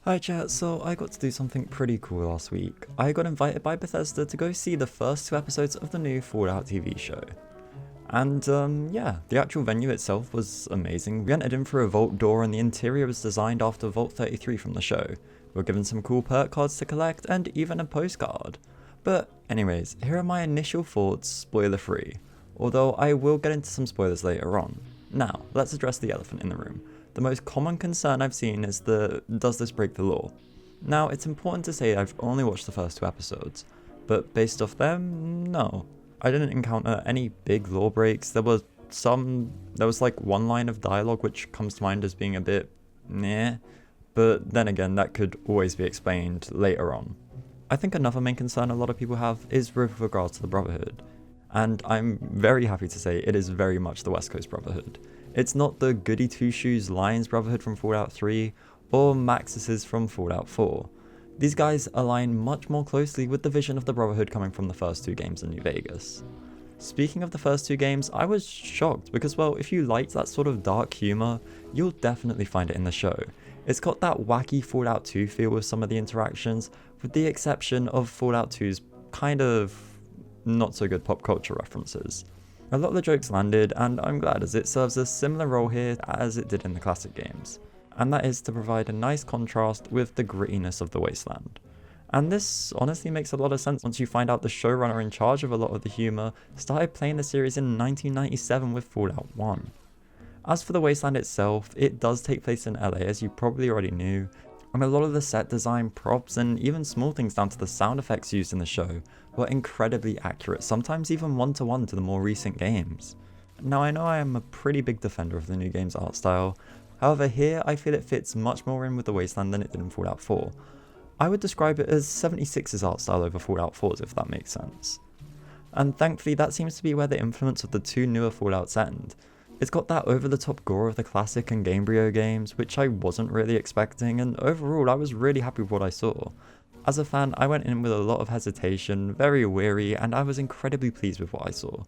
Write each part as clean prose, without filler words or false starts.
Hi chat, so I got to do something pretty cool last week. I got invited by Bethesda to go see the first 2 episodes of the new Fallout TV show. And yeah, the actual venue itself was amazing. We entered in through a vault door and the interior was designed after Vault 33 from the show. We were given some cool perk cards to collect and even a postcard. But anyways, here are my initial thoughts, spoiler free. Although I will get into some spoilers later on. Now, let's address the elephant in the room. The most common concern I've seen is does this break the law? Now, it's important to say I've only watched the first 2 episodes, but based off them, no. I didn't encounter any big law breaks. There was like one line of dialogue which comes to mind as being a bit meh, but then again, that could always be explained later on. I think another main concern a lot of people have is with regards to the Brotherhood, and I'm very happy to say it is very much the West Coast Brotherhood. It's not the goody two-shoes Lions Brotherhood from Fallout 3 or Maxis's from Fallout 4. These guys align much more closely with the vision of the Brotherhood coming from the first 2 games in New Vegas. Speaking of the first 2 games, I was shocked because, well, if you liked that sort of dark humour, you'll definitely find it in the show. It's got that wacky Fallout 2 feel with some of the interactions, with the exception of Fallout 2's kind of not so good pop culture references. A lot of the jokes landed, and I'm glad as it serves a similar role here as it did in the classic games, and that is to provide a nice contrast with the grittiness of the wasteland. And this honestly makes a lot of sense once you find out the showrunner in charge of a lot of the humour started playing the series in 1997 with Fallout 1. As for the wasteland itself, it does take place in LA as you probably already knew, and a lot of the set design, props, and even small things down to the sound effects used in the show were incredibly accurate, sometimes even one-to-one to the more recent games. Now I know I am a pretty big defender of the new game's art style, however here I feel it fits much more in with the Wasteland than it did in Fallout 4. I would describe it as 76's art style over Fallout 4's if that makes sense. And thankfully that seems to be where the influence of the 2 newer Fallouts end. It's got that over-the-top gore of the classic and Gamebryo games, which I wasn't really expecting, and overall I was really happy with what I saw. As a fan, I went in with a lot of hesitation, very weary, and I was incredibly pleased with what I saw.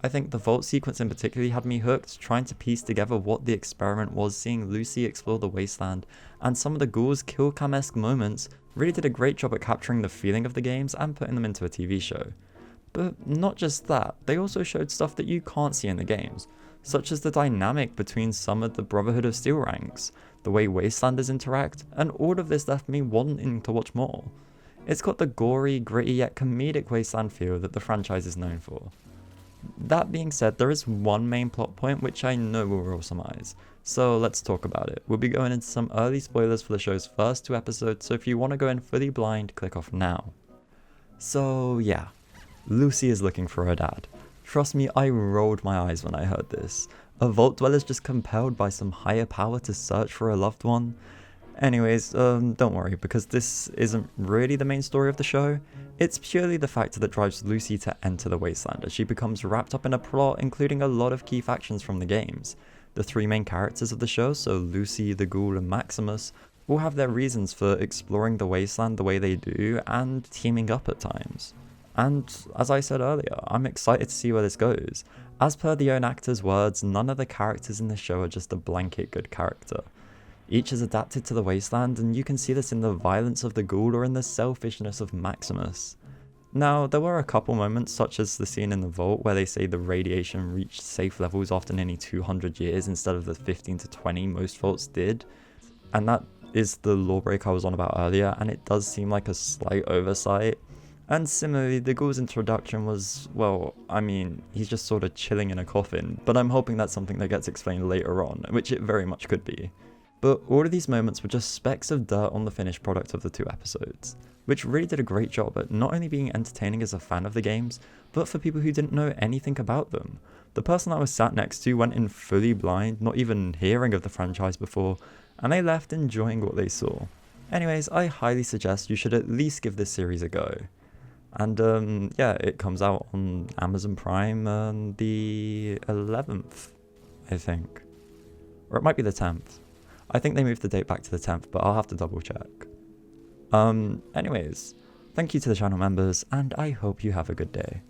I think the vault sequence in particular had me hooked, trying to piece together what the experiment was, seeing Lucy explore the wasteland, and some of the ghouls' kill cam-esque moments really did a great job at capturing the feeling of the games and putting them into a TV show. But not just that, they also showed stuff that you can't see in the games, such as the dynamic between some of the Brotherhood of Steel ranks, the way Wastelanders interact, and all of this left me wanting to watch more. It's got the gory, gritty yet comedic Wasteland feel that the franchise is known for. That being said, there is one main plot point which I know will roll some eyes, so let's talk about it. We'll be going into some early spoilers for the show's first 2 episodes, so if you want to go in fully blind, click off now. So yeah, Lucy is looking for her dad. Trust me, I rolled my eyes when I heard this. A vault dweller's just compelled by some higher power to search for a loved one? Anyways, don't worry, because this isn't really the main story of the show. It's purely the factor that drives Lucy to enter the wasteland as she becomes wrapped up in a plot including a lot of key factions from the games. The 3 main characters of the show, so Lucy, the Ghoul, and Maximus, all have their reasons for exploring the wasteland the way they do and teaming up at times. And as I said earlier, I'm excited to see where this goes. As per the own actors' words, none of the characters in the show are just a blanket good character. Each is adapted to the wasteland, and you can see this in the violence of the Ghoul or in the selfishness of Maximus. Now, there were a couple moments, such as the scene in the vault where they say the radiation reached safe levels after nearly 200 years instead of the 15 to 20 most vaults did, and that is the lawbreak I was on about earlier, and it does seem like a slight oversight. And similarly, the Ghoul's introduction was, well, I mean, he's just sort of chilling in a coffin, but I'm hoping that's something that gets explained later on, which it very much could be. But all of these moments were just specks of dirt on the finished product of the 2 episodes, which really did a great job at not only being entertaining as a fan of the games, but for people who didn't know anything about them. The person I was sat next to went in fully blind, not even hearing of the franchise before, and they left enjoying what they saw. Anyways, I highly suggest you should at least give this series a go. And yeah, it comes out on Amazon Prime on the 11th, I think. Or it might be the 10th. I think they moved the date back to the 10th, but I'll have to double check. Anyways, thank you to the channel members, and I hope you have a good day.